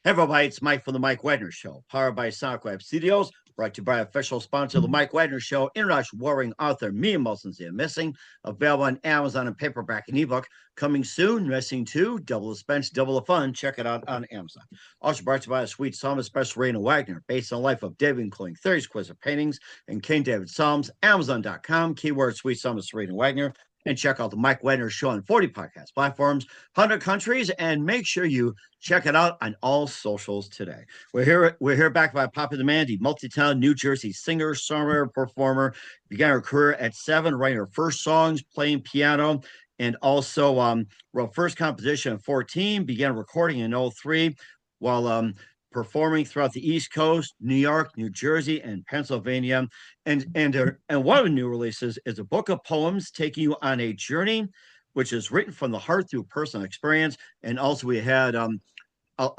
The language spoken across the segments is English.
Hey everybody, it's Mike from the Mike Wagner Show, powered by Sonic Studios, brought to you by official sponsor of the Mike Wagner Show, international warring author Mia Molson's The Missing, available on Amazon and paperback and ebook. Coming soon, Missing 2, Double the Suspense, Double the Fun. Check it out on Amazon. Also brought to you by a sweet psalmist, Special Raina Wagner, based on the life of David, including 30 exquisite paintings and King David Psalms, Amazon.com, keyword sweet psalmist Raina Wagner. And check out the Mike Wagner Show on 40 podcast platforms, 100 countries, and make sure you check it out on all socials today. We're here back by popular demand. The multi-talented New Jersey singer, songwriter, performer began her career at 7, writing her first songs, playing piano, and also wrote first composition at 14. Began recording in 03 while performing throughout the East Coast, New York, New Jersey, and Pennsylvania. And one of the new releases is a book of poems taking you on a journey, which is written from the heart through personal experience. And also we had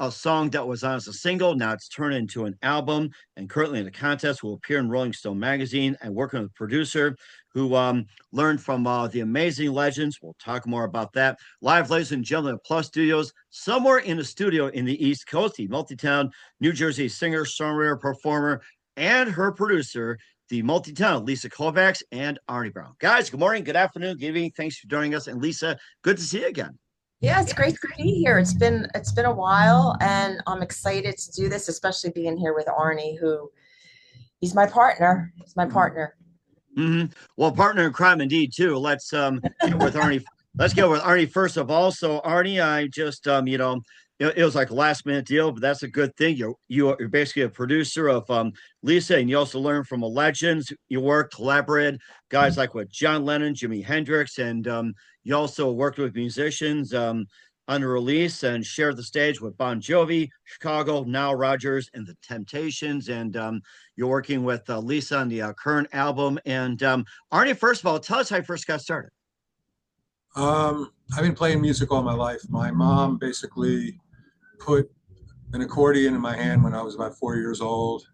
a song that was on as a single. Now it's turned into an album, and currently in the contest will appear in Rolling Stone magazine. And working with a producer who learned from the amazing legends. We'll talk more about that. Live, ladies and gentlemen, at Plus Studios, somewhere in the studio in the East Coast, the multi-talented New Jersey singer, songwriter, performer, and her producer, the multi-talented Lisa Kovacs and Arnie Brown. Guys, good morning, good afternoon, good evening. Thanks for joining us. And Lisa, good to see you again. Yeah, it's great to be here. It's been a while, and I'm excited to do this, especially being here with Arnie, who he's my partner. He's my partner. Mm-hmm. Well, partner in crime indeed too. Let's get with Arnie. Let's get with Arnie first of all. So Arnie, I just it was like a last minute deal, but that's a good thing. You're basically a producer of Lisa, and you also learn from a legends. You work, collaborated, guys like with John Lennon, Jimi Hendrix, and you also worked with musicians on the release and shared the stage with Bon Jovi, Chicago, Nile Rodgers, and the Temptations. And you're working with Lisa on the current album. And Arnie, first of all, tell us how you first got started. I've been playing music all my life. My mom basically put an accordion in my hand when I was about 4 years old,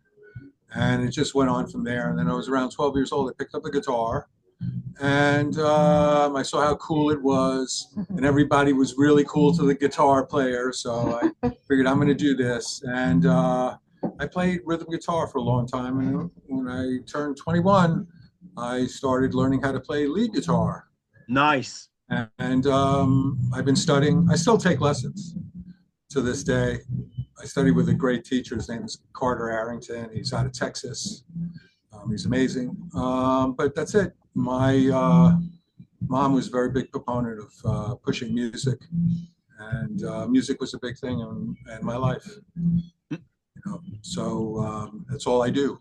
and it just went on from there. And then I was around 12 years old. I picked up a guitar, and I saw how cool it was, and everybody was really cool to the guitar player. So I figured I'm going to do this, and I played rhythm guitar for a long time. And when I turned 21, I started learning how to play lead guitar. Nice. And I've been studying. I still take lessons to this day. I study with a great teacher. His name is Carter Arrington. He's out of Texas. He's amazing. But that's it. My mom was a very big proponent of pushing music, and music was a big thing in my life. So that's all I do.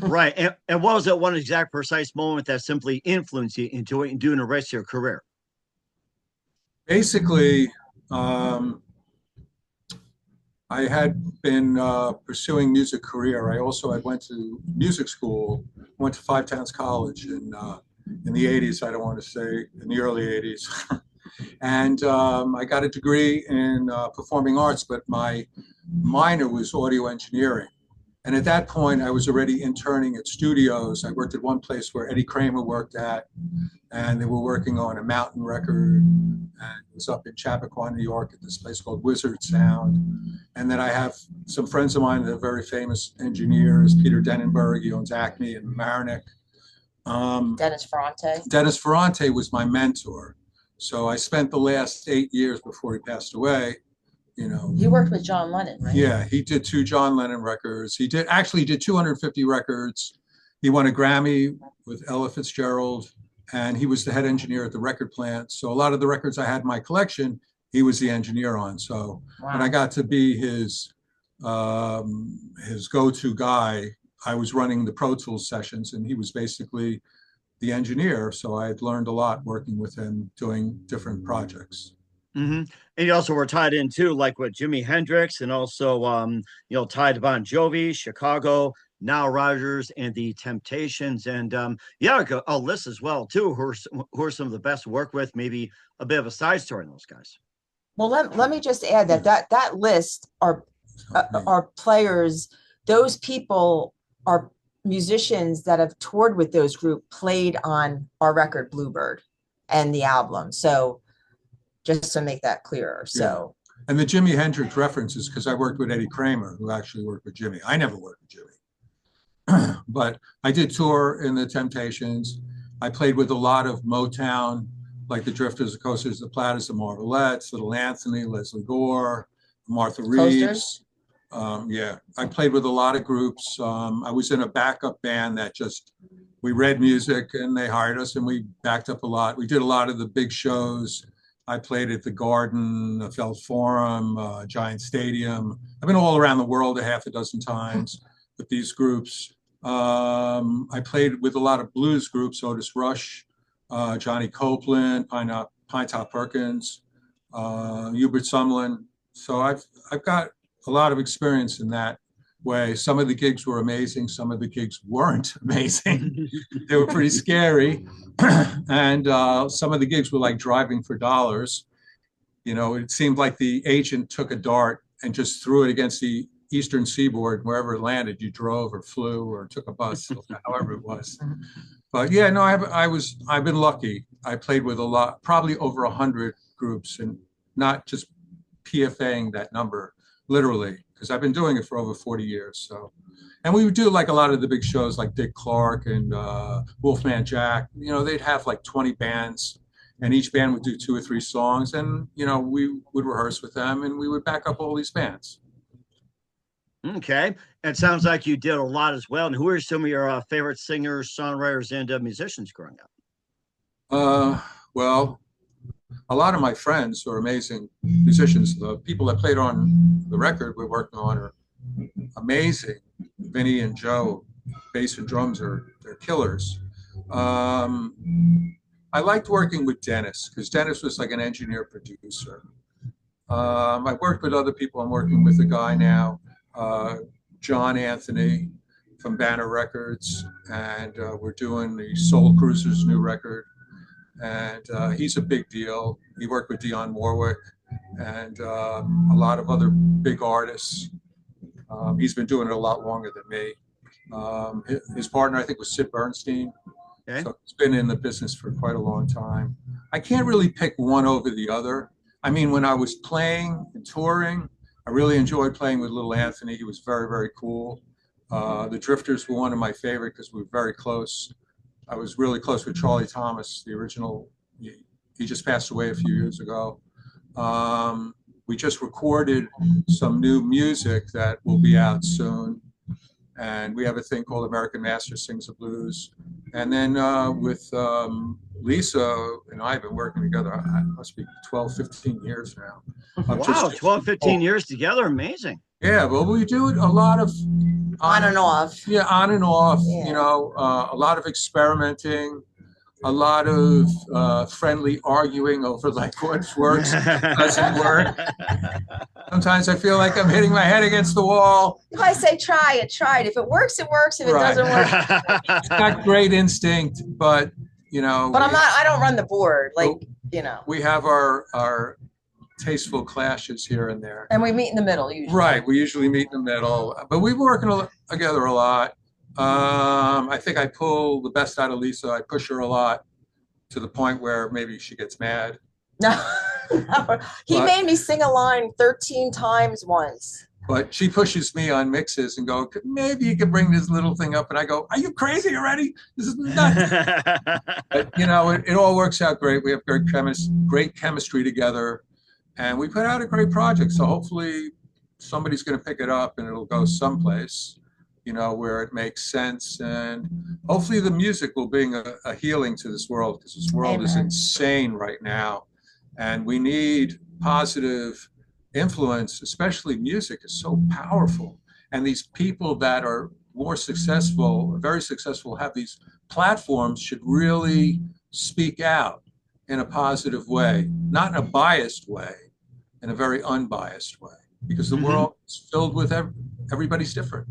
Right. And what was that one exact precise moment that simply influenced you into it and doing the rest of your career? Basically, I had been pursuing music career. I went to music school, went to Five Towns College in the 80s. I don't want to say in the early 80s. And I got a degree in performing arts, but my minor was audio engineering. And at that point, I was already interning at studios. I worked at one place where Eddie Kramer worked at, and they were working on a mountain record. And it was up in Chappaqua, New York, at this place called Wizard Sound. And then I have some friends of mine that are very famous engineers. Peter Denenberg, he owns Acme and Marinick. Dennis Ferrante. Dennis Ferrante was my mentor. So I spent the last 8 years before he passed away. You worked with John Lennon, right? Yeah, he did 2 John Lennon records. He did 250 records. He won a Grammy with Ella Fitzgerald, and he was the head engineer at the record plant. So a lot of the records I had in my collection, he was the engineer on. So when I got to be his go-to guy, I was running the Pro Tools sessions, and he was basically the engineer. So I had learned a lot working with him, doing different projects. Mm-hmm. And you also were tied in too, like with Jimi Hendrix, and also tied to Bon Jovi, Chicago, Nile Rodgers, and the Temptations, and a list as well too. Who are some of the best to work with? Maybe a bit of a side story on those guys. Well, let me just add that list are players. Those people are musicians that have toured with those groups, played on our record Bluebird and the album. So just to make that clearer. So And the Jimi Hendrix references, because I worked with Eddie Kramer, who actually worked with Jimmy. I never worked with Jimmy, but I did tour in the Temptations. I played with a lot of Motown, like the Drifters, the Coasters, the Platters, the Marvelettes, Little Anthony, Leslie Gore, Martha Reeves. Yeah, I played with a lot of groups. I was in a backup band that just, we read music and they hired us and we backed up a lot. We did a lot of the big shows. I played at the Garden, the Feld Forum, Giant Stadium. I've been all around the world a half a dozen times with these groups. I played with a lot of blues groups, Otis Rush, Johnny Copeland, Pinetop Perkins, Hubert Sumlin. So I've got a lot of experience in that way. Some of the gigs were amazing. Some of the gigs weren't amazing. They were pretty scary. And some of the gigs were like driving for dollars. You know, it seemed like the agent took a dart and just threw it against the Eastern Seaboard. Wherever it landed, you drove or flew or took a bus, however it was. But yeah, no, I've been lucky. I played with a lot, probably over 100 groups, and not just PFAing that number, literally, because I've been doing it for over 40 years. So, and we would do like a lot of the big shows like Dick Clark and Wolfman Jack. You know, they'd have like 20 bands, and each band would do 2 or 3 songs, and you know, we would rehearse with them, and we would back up all these bands. Okay. It sounds like you did a lot as well. And who are some of your favorite singers, songwriters, and musicians growing up? Well, a lot of my friends are amazing musicians. The people that played on the record we're working on are amazing. Vinny and Joe, bass and drums they're killers. I liked working with Dennis because Dennis was like an engineer producer. I worked with other people. I'm working with a guy now, John Anthony from Banner Records, and we're doing the Soul Cruisers new record. And he's a big deal. He worked with Dionne Warwick and a lot of other big artists. He's been doing it a lot longer than me. His partner, I think, was Sid Bernstein. Okay. So he's been in the business for quite a long time. I can't really pick one over the other. I mean, when I was playing and touring, I really enjoyed playing with Little Anthony. He was very, very cool. The Drifters were one of my favorite because we were very close. I was really close with Charlie Thomas, the original. He just passed away a few years ago. We just recorded some new music that will be out soon. And we have a thing called American Master Sings the Blues. And then with Lisa and I have been working together, it must be 12, 15 years now. Wow, 12, 15 years together, amazing. Yeah, well, we do it a lot of on and off. Yeah, on and off, yeah. You know, a lot of experimenting, a lot of friendly arguing over like what works, doesn't work. Sometimes I feel like I'm hitting my head against the wall. I say try it. If it works, it works. If it doesn't work, it's got great instinct, but you know. But I don't run the board, like you know. We have our tasteful clashes here and there. And we meet in the middle usually. Right, we usually meet in the middle, but we've been working together a lot. I think I pull the best out of Lisa. I push her a lot to the point where maybe she gets mad. No, he made me sing a line 13 times once. But she pushes me on mixes and go, maybe you could bring this little thing up. And I go, are you crazy already? This is nuts. But, you know, it all works out great. We have great chemistry together. And we put out a great project. So hopefully somebody's going to pick it up and it'll go someplace, you know, where it makes sense. And hopefully the music will bring a healing to this world, because this world is insane right now. And we need positive influence, especially music is so powerful. And these people that are more successful, very successful, have these platforms should really speak out in a positive way, not in a biased way, in a very unbiased way, because the world is filled with everybody's different.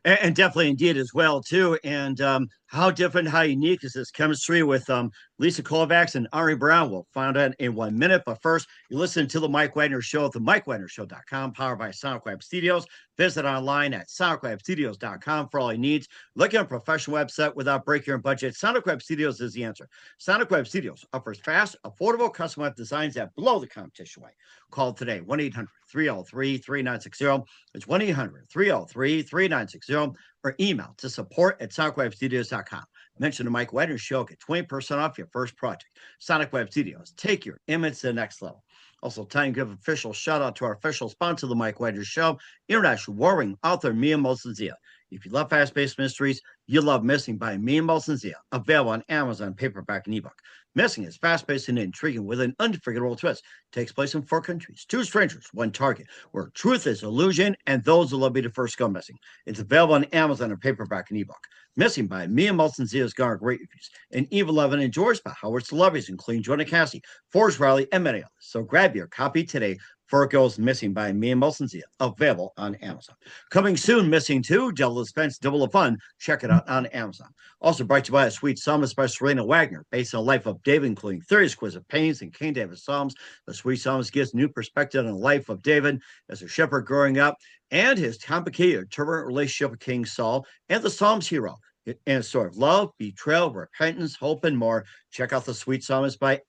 And definitely indeed as well too. And How different, how unique is this chemistry with Lisa Kovacs and Arnie Brown? We'll find out in 1 minute. But first, you listen to The Mike Wagner Show at themikewagnershow.com, powered by SoundCloud Studios. Visit online at soundcloudstudios.com for all your needs. Look at a professional website without breaking your budget. SoundCloud Studios is the answer. SoundCloud Studios offers fast, affordable, custom web designs that blow the competition away. Call today, 1-800-303-3960. It's 1-800-303-3960. Or email to support@sonicwebstudios.com. Mention the Mike Wagner Show. Get 20% off your first project. Sonic Web Studios. Take your image to the next level. Also, time to give official shout out to our official sponsor, the Mike Wagner Show, international warring author Mia Molson-Zia. If you love fast-paced mysteries, you love Missing by Mia Molson-Zia. Available on Amazon, paperback, and ebook. Missing is fast-paced and intriguing with an unforgettable twist. Takes place in 4 countries, 2 strangers, 1 target, where truth is illusion, and those will be the first go missing. It's available on Amazon and paperback and ebook. Missing by Mia Molson-Zia has garnered great reviews. And Eve 11 enjoys by Howard celebrities, including Jordan Cassie, Forrest Riley, and many others. So grab your copy today. For It Goes Missing by Mia Molson-Zia, available on Amazon. Coming soon, Missing 2, Double Suspense, Double the Fun. Check it out on Amazon. Also brought to you by A Sweet Psalmist by Serena Wagner, based on the life of David, including 30 exquisite paintings and King David's Psalms. The Sweet Psalmist gives new perspective on the life of David as a shepherd growing up and his complicated, turbulent relationship with King Saul and the Psalms hero. And a story of love, betrayal, repentance, hope, and more. Check out The Sweet Psalmist by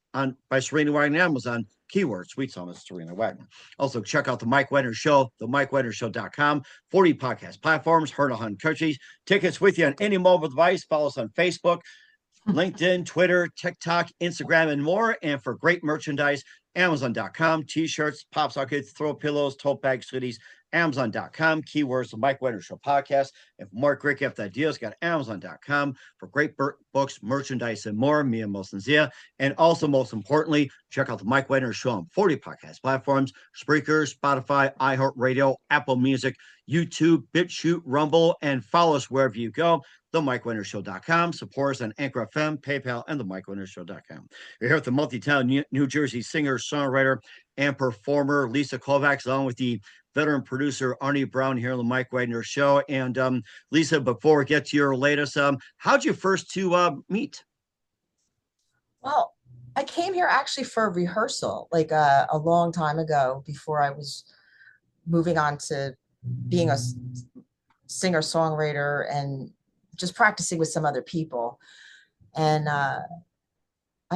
Serena Wagner on Amazon. Keyword Sweet Psalmist Serena Wagner. Also, check out The Mike Wagner Show, themikewagnershow.com. 40 podcast platforms, heard in 100 countries. Tickets with you on any mobile device. Follow us on Facebook, LinkedIn, Twitter, TikTok, Instagram, and more. And for great merchandise, Amazon.com, T-shirts, pop sockets, throw pillows, tote bags, hoodies, Amazon.com, keywords, the Mike Wagner Show podcast. And for more great gift ideas, got Amazon.com for great books, merchandise, and more. Mia Molson-Zia. And also, most importantly, check out the Mike Wagner Show on 40 podcast platforms, Spreaker, Spotify, iHeartRadio, Apple Music, YouTube, BitChute, Rumble, and follow us wherever you go. TheMikeWagnerShow.com. Support us on Anchor FM, PayPal, and TheMikeWagnerShow.com. We're here with the multi-talented New Jersey singer, songwriter, and performer Lisa Kovacs, along with the veteran producer Arnie Brown here on the Mike Wagner Show. And Lisa, before we get to your latest, how'd you first two meet? Well, I came here actually for a rehearsal, like a long time ago, before I was moving on to being a singer-songwriter and just practicing with some other people. And I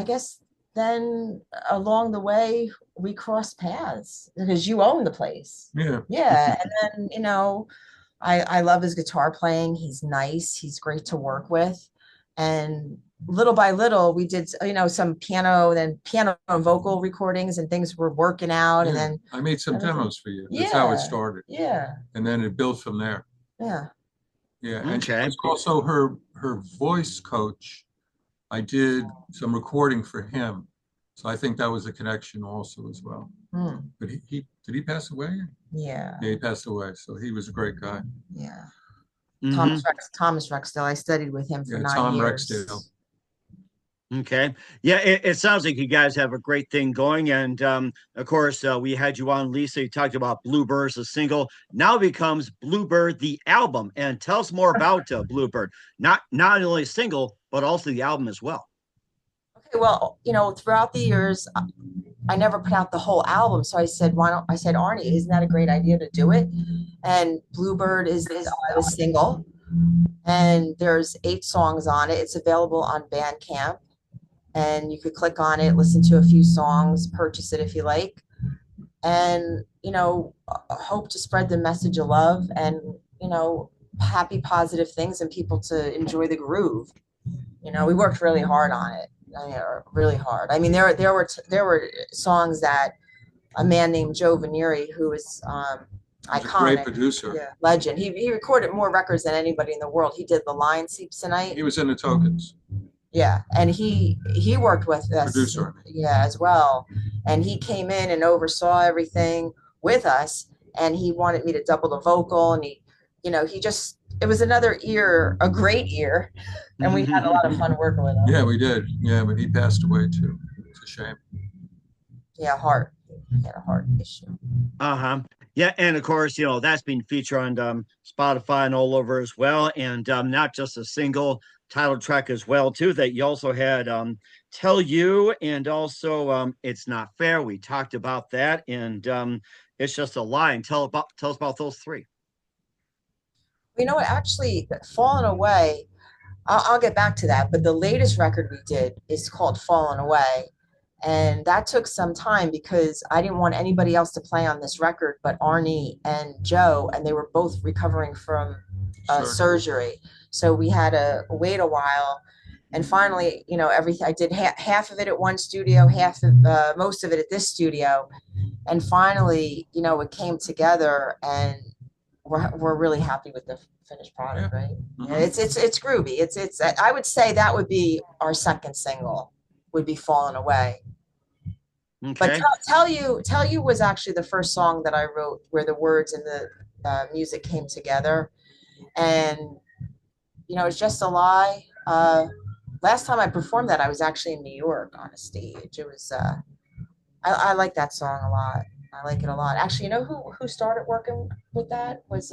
guess then along the way, we crossed paths because you own the place. Yeah. Yeah. And then, you know, I love his guitar playing. He's nice. He's great to work with. And little by little, we did, you know, some piano and vocal recordings and things were working out. Yeah. And then I made some demos for you. That's yeah, how it started. Yeah. And then it built from there. Yeah. Yeah. And Okay. also her voice coach. I did some recording for him. So I think that was a connection also as well. Mm. But he did he pass away? Yeah. Yeah, he passed away. So he was a great guy. Yeah. Mm-hmm. Thomas Rexdale. I studied with him for 9 years. Rexdale. Okay. Yeah, it sounds like you guys have a great thing going. And of course, we had you on, Lisa. You talked about Bluebird as a single. Now becomes Bluebird the album. And tell us more about Bluebird. Not only a single, but also the album as well. Okay, well, you know, throughout the years, I never put out the whole album. So I said, Arnie, isn't that a great idea to do it? And Bluebird is a single. And there's 8 songs on it. It's available on Bandcamp. And you could click on it, listen to a few songs, purchase it if you like. And, you know, hope to spread the message of love and, you know, happy, positive things and people to enjoy the groove. You know, we worked really hard on it. Really hard. I mean, there were songs that a man named Joe Vanieri, who is iconic, great producer, yeah, legend. He recorded more records than anybody in the world. He did The Lion Sleeps Tonight. He was in the Tokens. Yeah, and he worked with us, producer, yeah, as well. And he came in and oversaw everything with us. And he wanted me to double the vocal, and it was another year, a great year. And we had a lot of fun working with him. Yeah, we did. Yeah, but he passed away too. It's a shame. Yeah, he had a heart issue. Uh-huh. Yeah, and of course, that's been featured on Spotify and all over as well, and not just a single title track as well too. That you also had "Tell You" and also "It's Not Fair." We talked about that, and "It's Just a Lie." And tell us about those three. You know what? Actually, Fallen Away, I'll get back to that. But the latest record we did is called Fallen Away. And that took some time because I didn't want anybody else to play on this record but Arnie and Joe, and they were both recovering from Sure. surgery. So we had to wait a while. And finally, everything I did half of it at one studio, half of most of it at this studio. And finally, it came together, and we're really happy with the finished product, right? Mhm. Yeah, it's groovy. It's I would say that would be our second single, would be Fallen Away. But Okay. Tell You was actually the first song that I wrote where the words and the music came together. And, It's Just a Lie. Last time I performed that, I was actually in New York on a stage. It was, I like that song a lot. I like it a lot. Actually, who started working with that was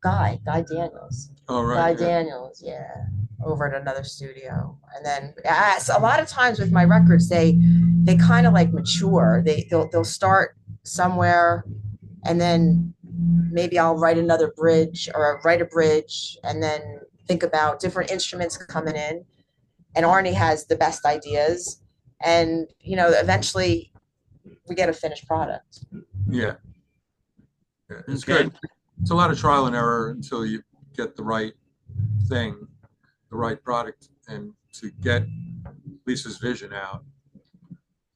Guy Daniels. Oh, right. Guy Daniels, yeah, over at another studio. And then so a lot of times with my records, they kind of like mature. They'll start somewhere, and then maybe I'll write another bridge or write a bridge, and then think about different instruments coming in. And Arnie has the best ideas, and eventually we get a finished product. Yeah. Yeah, it's Okay. good. It's a lot of trial and error until you get the right thing, the right product, and to get Lisa's vision out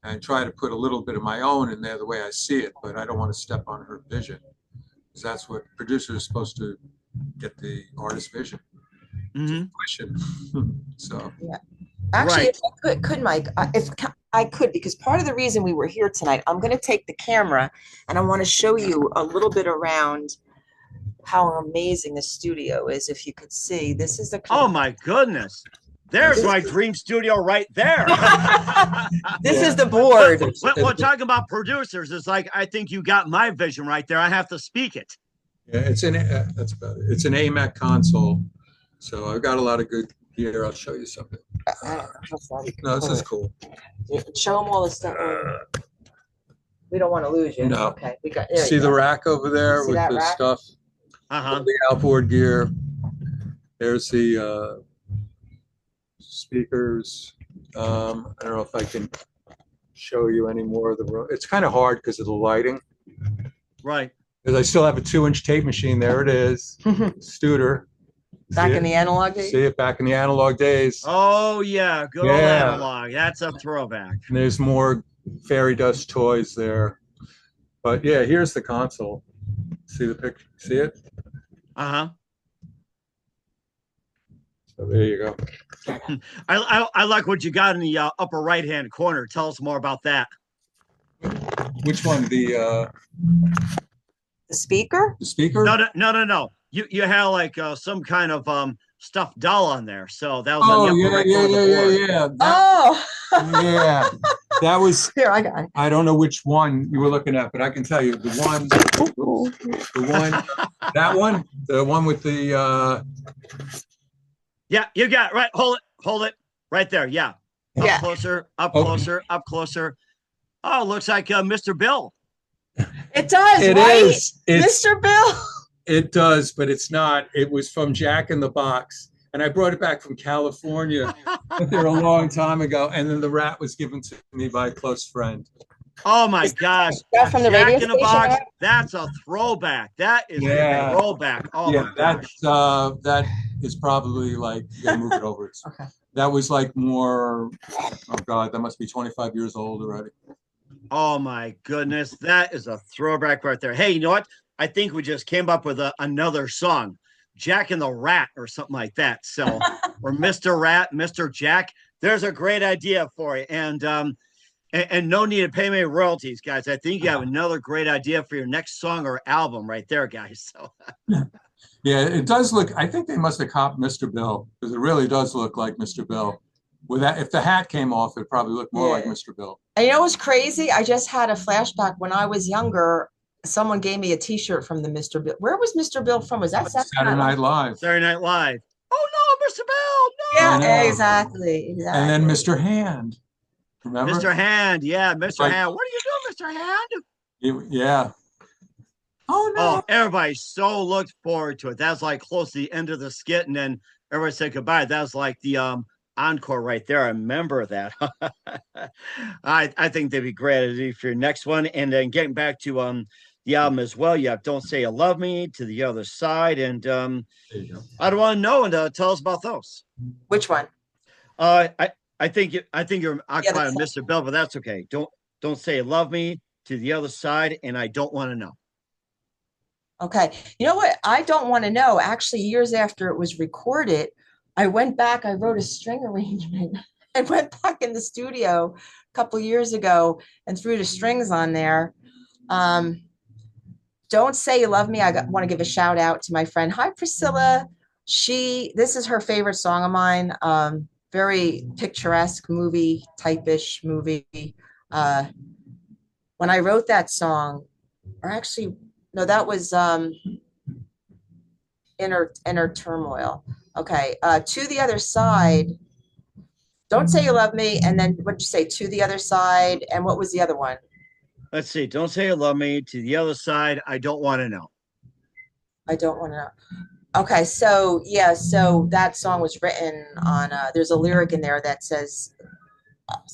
and try to put a little bit of my own in there the way I see it, but I don't want to step on her vision, because that's what producer is supposed to get, the artist's vision. Mm-hmm. So yeah. Actually, Right. if I could, Mike, if I could, because part of the reason we were here tonight, I'm going to take the camera and I want to show you a little bit around how amazing the studio is. If you could see, this is the. Oh my goodness. There's my dream studio right there. This is the board. Well, talking about producers, it's like, I think you got my vision right there. I have to speak it. yeah, it's that's about it. It's an AMAC console, so I've got a lot of good gear. I'll show you something. No, this is cool. Show them all the stuff. We don't want to lose you. No. Okay, we got. See the rack over there See with that the rack? stuff, Uh-huh. the outboard gear. There's the speakers. I don't know if I can show you any more of the room. It's kind of hard because of the lighting. Right. Because I still have a 2-inch tape machine. There it is, Studer. Back See in it? the analog days. See it back in the analog days. Oh yeah, good old Yeah. analog. That's a throwback. And there's more fairy dust toys there. But yeah, here's the console. See the picture? See it? Uh-huh. So there you go. I like what you got in the upper right-hand corner. Tell us more about that. Which one? The speaker? speaker? No. You had like some kind of stuffed doll on there. So that was on Oh the upper yeah, right corner of the board. yeah. Oh. Yeah. That was. Here, I got it. I don't know which one you were looking at, but I can tell you the one, that one, the one with the. Yeah, you got it. Right. Hold it. Right there. Yeah. Up closer, up Okay. closer, up closer. Oh, looks like Mr. Bill. It does, It right? is. It's, Mr. Bill. it does, but it's not. It was from Jack in the Box, and I brought it back from California there a long time ago, and then the rat was given to me by a close friend. Oh my gosh. That from the Jack radio in the station, Box. right? That's a throwback. That is Yeah. a throwback. Oh Yeah, my gosh. that is probably like, you gotta move it over. Okay. That was like more, oh God, that must be 25 years old already. Oh my goodness. That is a throwback right there. Hey, you know what? I think we just came up with another song. Jack and the Rat or something like that. So, or Mr. Rat, Mr. Jack. There's a great idea for you. And no need to pay me royalties, guys. I think you have another great idea for your next song or album right there, guys. So Yeah, it does look, I think they must have copied Mr. Bill, because it really does look like Mr. Bill. With that, if the hat came off, it'd probably look more like Mr. Bill. And you know what's crazy? I just had a flashback when I was younger. someone gave me a T-shirt from the Mr. Bill. Where was Mr. Bill from? Was that Saturday Night Live. Saturday Night Live. Oh no, Mr. Bill, I Yeah, know. exactly. And then Mr. Hand. no. Remember? Mr. Hand, yeah, Mr. Right. Hand. What are you doing, Mr. Hand? Yeah. Oh Oh, no. everybody so looked forward to it. That's like close to the end of the skit, and then everybody said goodbye. That was like the encore right there. I remember that. I think they'd be great for your next one. And then getting back to the album as well. You have Don't Say You Love Me, To the Other Side, and There you go. I don't want to know, and tell us about those. Which one? I think you're occupied on Mr. Bill, but that's okay. Don't Say You Love Me, To the Other Side, and I Don't Want to Know. Okay. You know what? I don't want to know. Actually, years after it was recorded, I went back, I wrote a string arrangement and went back in the studio a couple years ago and threw the strings on there. Don't Say You Love Me. Want to give a shout out to my friend. Hi, Priscilla. This is her favorite song of mine. Very picturesque movie, type-ish movie. When I wrote that song, or actually, no, that was Inner Turmoil. Okay. To the Other Side. Don't Say You Love Me. And then what'd you say? To the Other Side. And what was the other one? Let's see. Don't Say You Love Me, To the Other Side, I Don't Want to Know. I don't want to know. Okay, so yeah, so that song was written on. There's a lyric in there that says,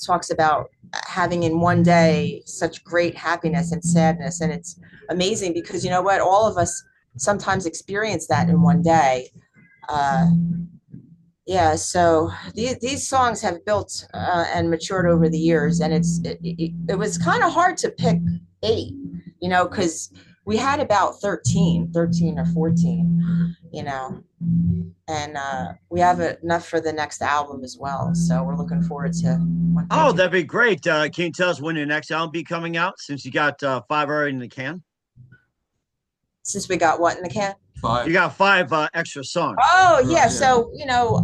talks about having in one day such great happiness and sadness, and it's amazing because you know what, all of us sometimes experience that in one day. Yeah, so these songs have built and matured over the years, and it was kind of hard to pick 8, you know, because we had about 13 or 14, you know, and we have enough for the next album as well. So we're looking forward to. Oh, that'd be great. Can you tell us when your next album be coming out since you got 5 already in the can? Since we got what in the can? 5. You got 5 extra songs. Oh yeah, Yeah. so you know,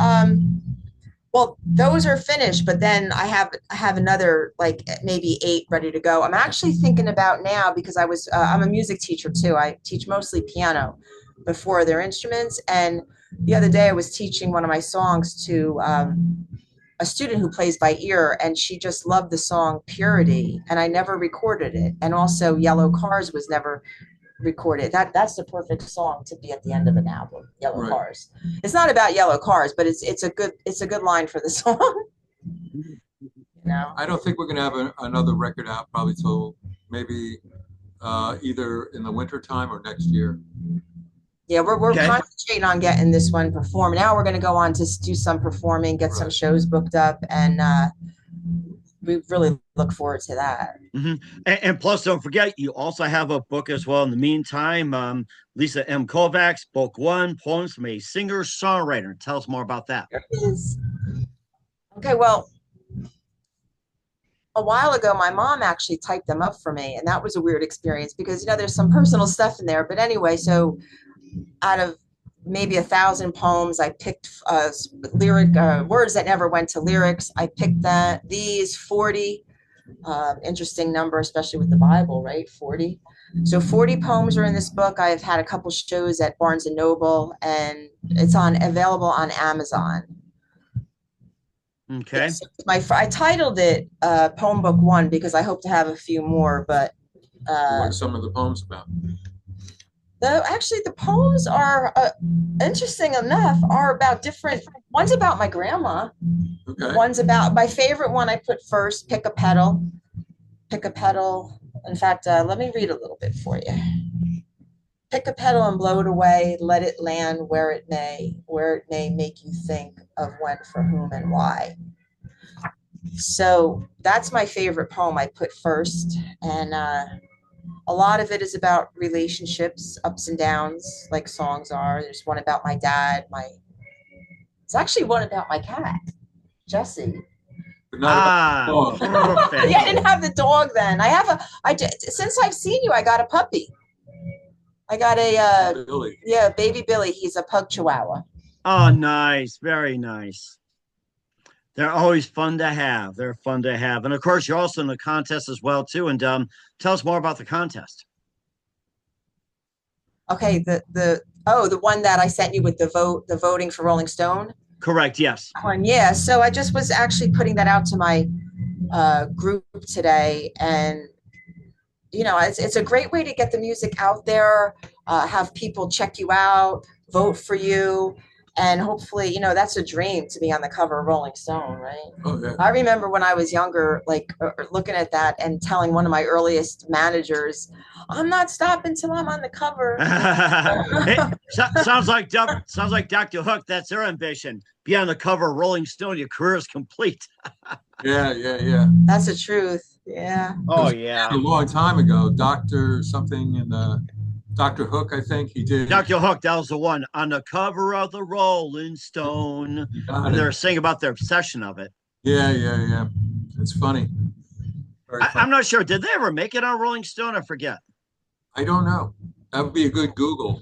well, those are finished, but then I have another like maybe 8 ready to go. I'm actually thinking about now because I'm a music teacher too. I teach mostly piano before their instruments, and the other day I was teaching one of my songs to a student who plays by ear, and she just loved the song Purity, and I never recorded it, and also Yellow Cars was never recorded. That's the perfect song to be at the end of an album. Yellow Right. Cars. It's not about yellow cars, but it's a good line for the song. You know. I don't think we're going to have another record out probably till maybe either in the winter time or next year. Yeah, we're Okay. concentrating on getting this one performed. Now we're going to go on to do some performing, get some Right. shows booked up, and we really look forward to that. And plus, don't forget, you also have a book as well. In the meantime, Lisa M. Kovacs, Book 1, Poems from a Singer-Songwriter. Tell us more about that. There it is. Okay, well, a while ago, my mom actually typed them up for me, and that was a weird experience because, you know, there's some personal stuff in there. But anyway, so out of maybe 1,000 poems, I picked lyric words that never went to lyrics. I picked these 40, interesting number, especially with the Bible, right? 40. So 40 poems are in this book. I've had a couple shows at Barnes and Noble, and it's available on Amazon. Okay. Yes, I titled it Poem Book 1 because I hope to have a few more, but What are some of the poems about? actually the poems are interesting enough are about different. One's about my grandma. Okay. One's about my favorite one I put first, Pick a Petal. Pick a petal. In fact, let me read a little bit for you. Pick a petal and blow it away. Let it land where it may make you think of when, for whom, and why. So that's my favorite poem I put first. And a lot of it is about relationships, ups and downs, like songs are. There's one about my dad. It's actually one about my cat, Jessie. But not about the poem. Perfect. Yeah, I didn't have the dog then. Since I've seen you, I got a puppy. I got a Billy. baby Billy. He's a pug chihuahua. Oh, nice. Very nice. They're always fun to have. They're fun to have. And of course, you're also in the contest as well, too. And tell us more about the contest. Okay, the one that I sent you with the voting for Rolling Stone Correct. Yes. one. Yeah, so I just was actually putting that out to my group today, and it's a great way to get the music out there, have people check you out, vote for you, and hopefully, that's a dream to be on the cover of Rolling Stone, right? Oh, yeah. I remember when I was younger, like looking at that and telling one of my earliest managers, "I'm not stopping till I'm on the cover." Sounds like Dr. Hook. That's their ambition. Be on the cover of Rolling Stone. Your career is complete. Yeah. That's the truth. Yeah. Oh yeah. A long time ago, Dr. something in the Dr. Hook, I think he did. Dr. Hook, that was the one on the cover of the Rolling Stone. You got And it. they're saying about their obsession of it. Yeah. It's funny. Very funny. I'm not sure. Did they ever make it on Rolling Stone? I forget. I don't know. That would be a good Google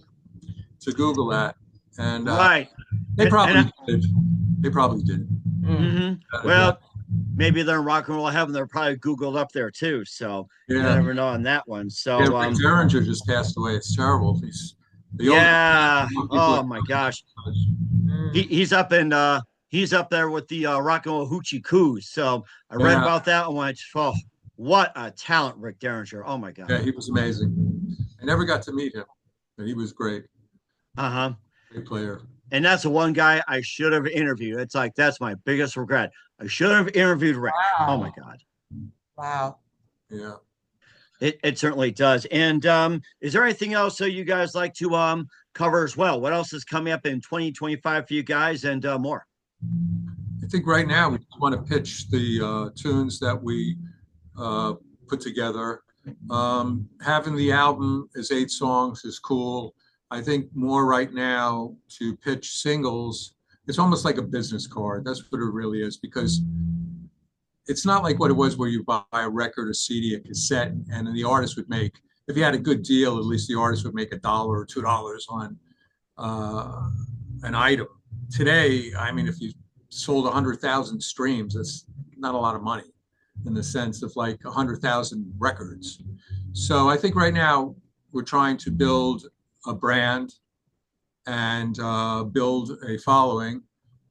to Google that. And Right. they probably did. They probably did. Mm-hmm. Well, maybe they're in rock and roll heaven. They're probably Googled up there too. So you never know on that one. So Rick Derringer just passed away. It's terrible. He's the oh my gosh. He's up in he's up there with the rock and roll hoochie coos. So I read about that and went, oh, what a talent, Rick Derringer. Oh my god. Yeah, he was amazing. I never got to meet him, but he was great. Great player. And that's the one guy I should have interviewed. It's like that's my biggest regret. I should have interviewed Rick. Wow. Oh my god. Wow. Yeah. It certainly does. And is there anything else that you guys like to cover as well? What else is coming up in 2025 for you guys and more? I think right now we just want to pitch the tunes that we put together. Having the album as 8 songs is cool. I think more right now to pitch singles, it's almost like a business card. That's what it really is, because it's not like what it was where you buy a record, a CD, a cassette, and then the artist would make, if you had a good deal, at least the artist would make $1 or $2 on an item. Today, I mean, if you sold 100,000 streams, that's not a lot of money in the sense of like 100,000 records. So I think right now we're trying to build a brand and build a following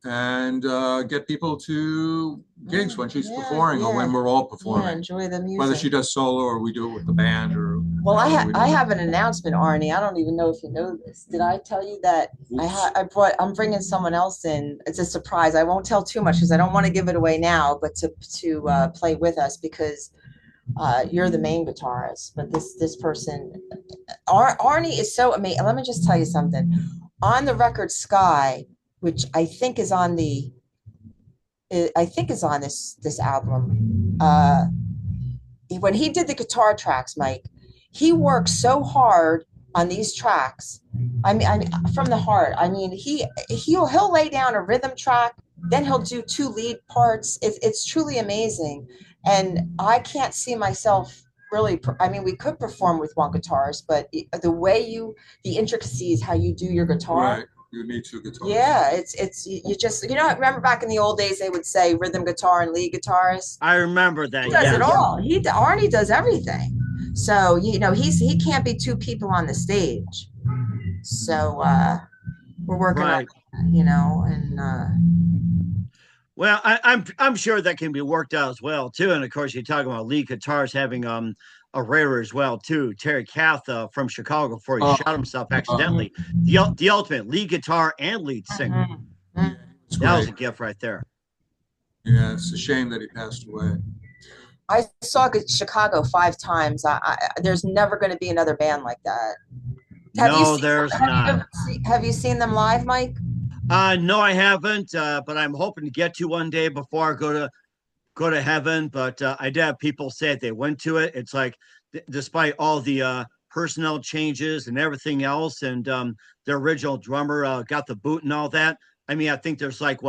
and get people to gigs when she's performing or when we're all performing. Enjoy the music. Whether she does solo or we do it with the band or. Well, I have an announcement, Arnie. I don't even know if you know this. Did I tell you that I'm bringing someone else in? It's a surprise. I won't tell too much because I don't want to give it away now, but to play with us because you're the main guitarist. But this person, Arnie is so amazing. Let me just tell you something. On the record Sky, which I think is on this album. When he did the guitar tracks, Mike, he worked so hard on these tracks. I mean, from the heart. I mean, he'll lay down a rhythm track, then he'll do 2 lead parts. It's truly amazing, and I can't see myself really. I mean, we could perform with one guitarist, but the intricacies, how you do your guitar. Right. You need 2 guitars. Yeah, it's you just remember back in the old days they would say rhythm guitar and lead guitarist. I remember that. He does it all. Arnie does everything. So he can't be 2 people on the stage. So we're working on that, and well, I'm sure that can be worked out as well too. And of course, you're talking about lead guitars having a rare as well too. Terry Kath from Chicago before he shot himself accidentally. The ultimate lead guitar and lead singer. That was a gift right there. Yeah, it's a shame that he passed away. I saw Chicago 5 times. There's never going to be another band like that. There's not. Have you seen them live, Mike? No, I haven't. But I'm hoping to get to one day before I go to heaven. But I did have people say they went to it. It's like, despite all the personnel changes and everything else, and the original drummer got the boot and all that. I mean, I think there's like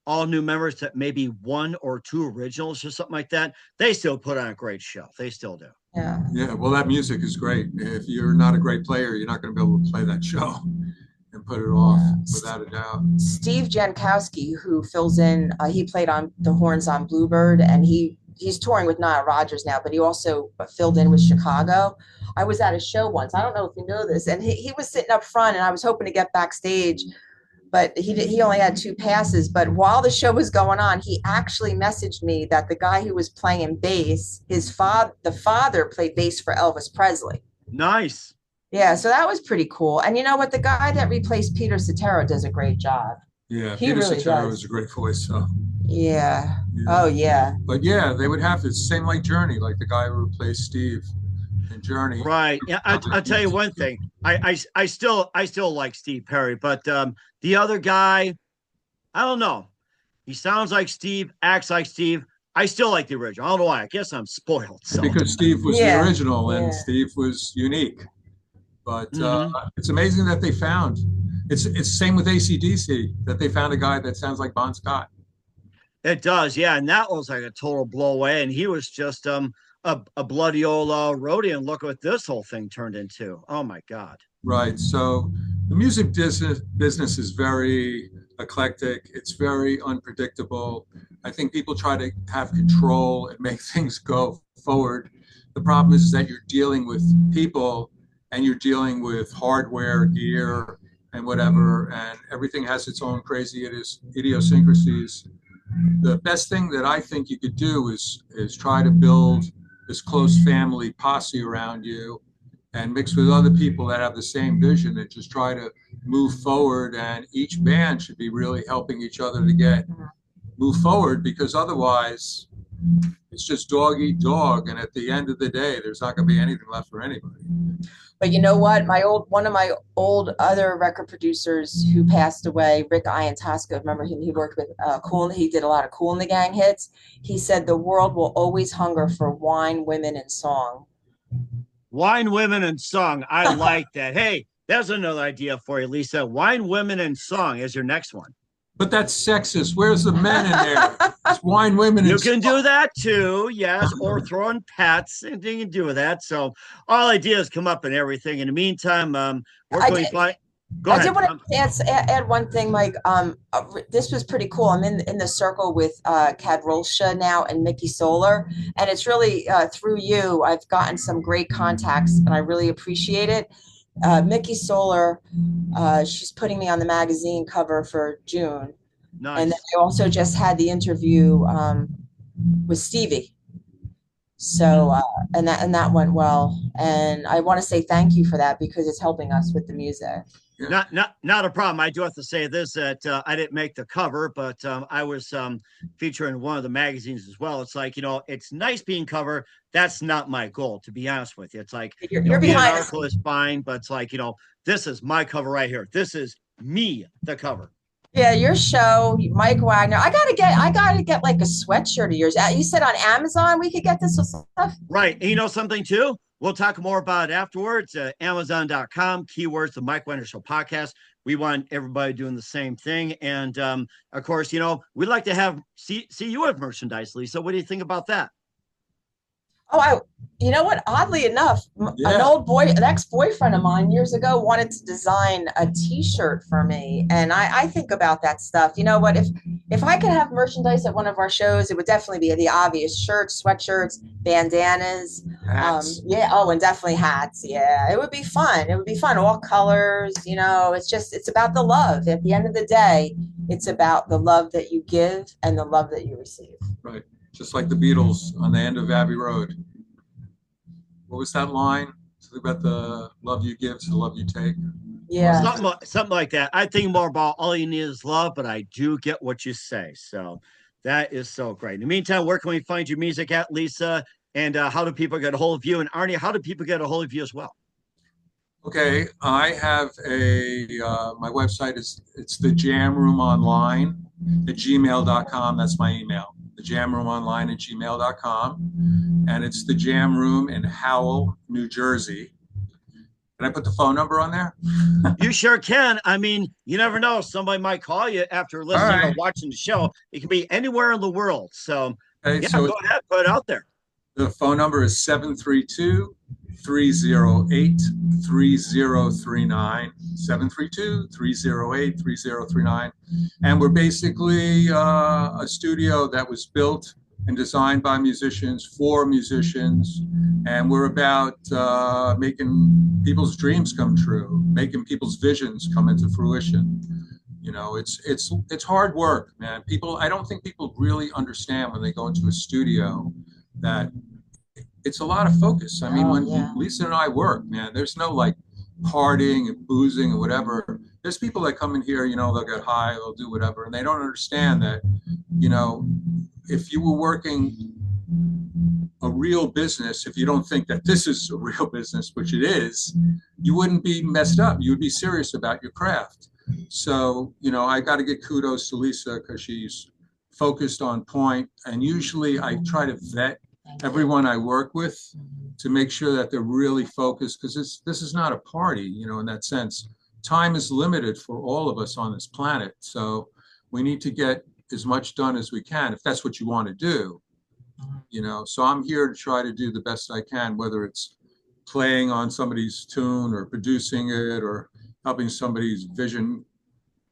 all new members that maybe 1 or 2 originals or something like that. They still put on a great show. They still do. Yeah. Yeah. Well, that music is great. If you're not a great player, you're not going to be able to play that show and put it off without a doubt. Steve Jankowski, who fills in, he played on the horns on Bluebird, and he he's touring with Nile Rodgers now, but he also filled in with Chicago. I was at a show once. I don't know if you know this, and he was sitting up front, and I was hoping to get backstage, but he only had 2 passes. But while the show was going on, he actually messaged me that the guy who was playing bass, the father played bass for Elvis Presley. Nice. Yeah, so that was pretty cool. And you know what? The guy that replaced Peter Cetera does a great job. Yeah, He Peter really Cetera does. was a great voice. So Yeah. yeah. Oh, yeah. But yeah, they would have to. Same like Journey, like the guy who replaced Steve in Journey. Right. Yeah. I'll tell you one thing. I still like Steve Perry, but the other guy, I don't know. He sounds like Steve, acts like Steve. I still like the original. I don't know why. I guess I'm spoiled. So. Because Steve was Yeah. the original and Yeah. Steve was unique. But Mhm. it's amazing that they found. It's same with AC/DC, that they found a guy that sounds like Bon Scott. It does, yeah. And that was like a total blow away. And he was just a bloody old roadie. And look what this whole thing turned into. Oh my God. Right. So the music business is very eclectic. It's very unpredictable. I think people try to have control and make things go forward. The problem is that you're dealing with people and you're dealing with hardware, gear, and whatever, and everything has its own crazy idiosyncrasies. The best thing that I think you could do is try to build this close family posse around you and mix with other people that have the same vision and just try to move forward. And each band should be really helping each other to move forward, because otherwise it's just dog eat dog. And at the end of the day, there's not going to be anything left for anybody. But you know what? One of my old other record producers who passed away, Rick Iantasco, remember him? He worked with Kool. He did a lot of Kool and the Gang hits. He said the world will always hunger for wine, women, and song. Wine, women, and song. I like that. Hey, there's another idea for you, Lisa. Wine, women, and song is your next one. But that's sexist. Where's the men in there? It's wine, women, and You can song. do that too, yes, or throw in pets. Anything you can do with that. So all ideas come up and everything. In the meantime, we're going to find. Go ahead. I did want to add one thing, Mike. This was pretty cool. I'm in the circle with Cad Rolsha now and Mickey Solar, and it's really through you I've gotten some great contacts, and I really appreciate it. Mickey Solar, she's putting me on the magazine cover for June. Nice. And then I also just had the interview with Stevie. So and that went well. And I want to say thank you for that, because it's helping us with the music. Yeah. Not a problem. I do have to say this, that I didn't make the cover, but I was featured in one of the magazines as well. It's like, it's nice being cover. That's not my goal, to be honest with you. It's like You're being behind an article is fine, but it's like, this is my cover right here. This is me, the cover. Yeah, your show, Mike Wagner. I gotta get like a sweatshirt of yours. You said on Amazon we could get this stuff. Right. And you know something too? We'll talk more about it afterwards. Amazon.com, keywords, the Mike Wagner Show podcast. We want everybody doing the same thing. And of course, we'd like to see you have merchandise, Lisa. What do you think about that? Oh, you know what? Oddly enough, an ex-boyfriend of mine years ago wanted to design a T-shirt for me, and I think about that stuff. You know what? If I could have merchandise at one of our shows, it would definitely be the obvious: shirts, sweatshirts, bandanas. Hats. And definitely hats. Yeah, it would be fun. It would be fun, all colors. It's about the love. At the end of the day, it's about the love that you give and the love that you receive. Right. Just like the Beatles on the end of Abbey Road. What was that line? Something about the love you give to the love you take. Yeah. Something like that. I think more about all you need is love, but I do get what you say. So that is so great. In the meantime, where can we find your music at, Lisa? And how do people get a hold of you? And Arnie, how do people get a hold of you as well? Okay, I have my website it's the Jam Room Online at gmail.com. That's my email. The Jam Room Online at gmail.com. And it's the Jam Room in Howell, New Jersey. Can I put the phone number on there? You sure can. I mean, you never know. Somebody might call you after listening or watching the show. It can be anywhere in the world. So, Okay, go ahead, put it out there. The phone number is 732-308-3039, 732-308-3039. And we're basically a studio that was built and designed by musicians for musicians. And we're about making people's dreams come true, making people's visions come into fruition. You know, it's hard work, man. I don't think people really understand when they go into a studio that it's a lot of focus. I mean, when Lisa and I work, man, there's no like partying and boozing and whatever. There's people that come in here, you know, they'll get high, they'll do whatever, and they don't understand that, you know, if you were working a real business, if you don't think that this is a real business, which it is, you wouldn't be messed up. You would be serious about your craft. So, you know, I got to give kudos to Lisa because she's focused on point. And usually I try to vet everyone I work with to make sure that they're really focused, because this is not a party, you know, in that sense. Time is limited for all of us on this planet. So we need to get as much done as we can, if that's what you want to do, you know. So I'm here to try to do the best I can, whether it's playing on somebody's tune or producing it or helping somebody's vision,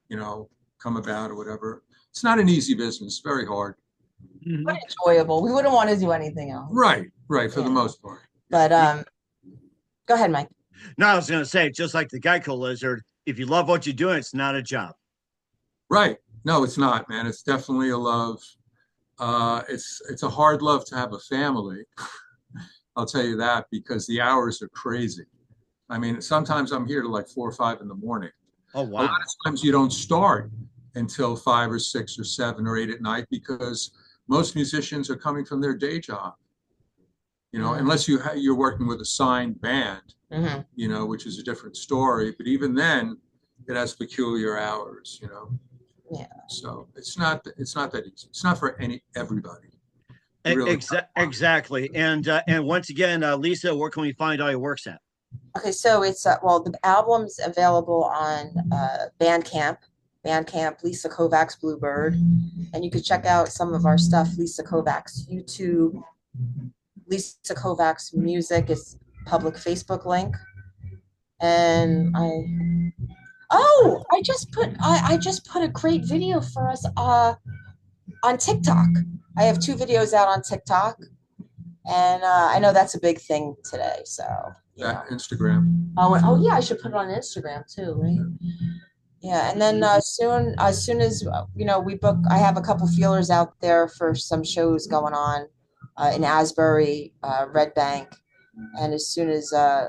you know, come about or whatever. It's not an easy business, very hard. But enjoyable. We wouldn't want to do anything else. Right, for the most part. But go ahead, Mike. No, I was going to say, just like the Geico lizard, if you love what you're doing, it's not a job. Right. No, it's not, man. It's definitely a love. It's a hard love to have a family. I'll tell you that, because the hours are crazy. I mean, sometimes I'm here till like 4 or 5 in the morning. Oh, wow. A lot of times you don't start until 5 or 6 or 7 or 8 at night, because most musicians are coming from their day job. You know, unless you're working with a signed band, you know, which is a different story. But even then, it has peculiar hours, you know. Yeah. So it's not that easy. It's not for everybody. Really. Exactly. And once again, Lisa, where can we find all your works at? Okay, so it's well, the album's available on Bandcamp, Lisa Kovacs Bluebird, and you can check out some of our stuff, Lisa Kovacs YouTube, Lisa Kovacs Music is public Facebook link, and I just put a great video for us on TikTok. I have 2 videos out on TikTok, and I know that's a big thing today. So Instagram. Oh yeah, I should put it on Instagram too, right? Yeah, and then as soon as you know, I have a couple feelers out there for some shows going on in Asbury, Red Bank, and as soon as 2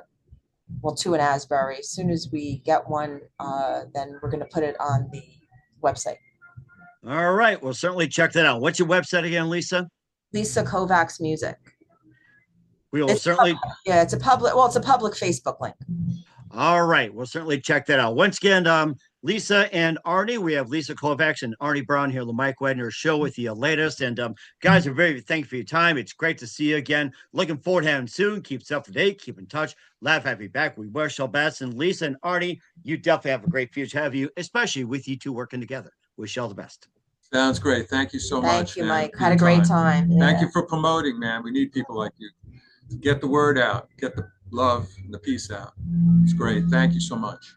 in Asbury. As soon as we get one, then we're going to put it on the website. All right. We'll certainly check that out. What's your website again, Lisa? Lisa Kovacs Music. We will certainly. It's a public Facebook link. All right. We'll certainly check that out. Once again, Lisa and Arnie, we have Lisa Kovacs and Arnie Brown here on the Mike Wagner Show with the latest. And guys, we're very thankful for your time. It's great to see you again. Looking forward to having you soon. Keep up to date. Keep in touch. Laugh, have you back. We wish our best. And Lisa and Arnie, you definitely have a great future. Have you, especially with you 2 working together. Wish you all the best. Sounds great. Thank you so much. Thank you, Mike. Had a great time. Yeah. Thank you for promoting, man. We need people like you. Get the word out. Get the love and the peace out. It's great. Thank you so much.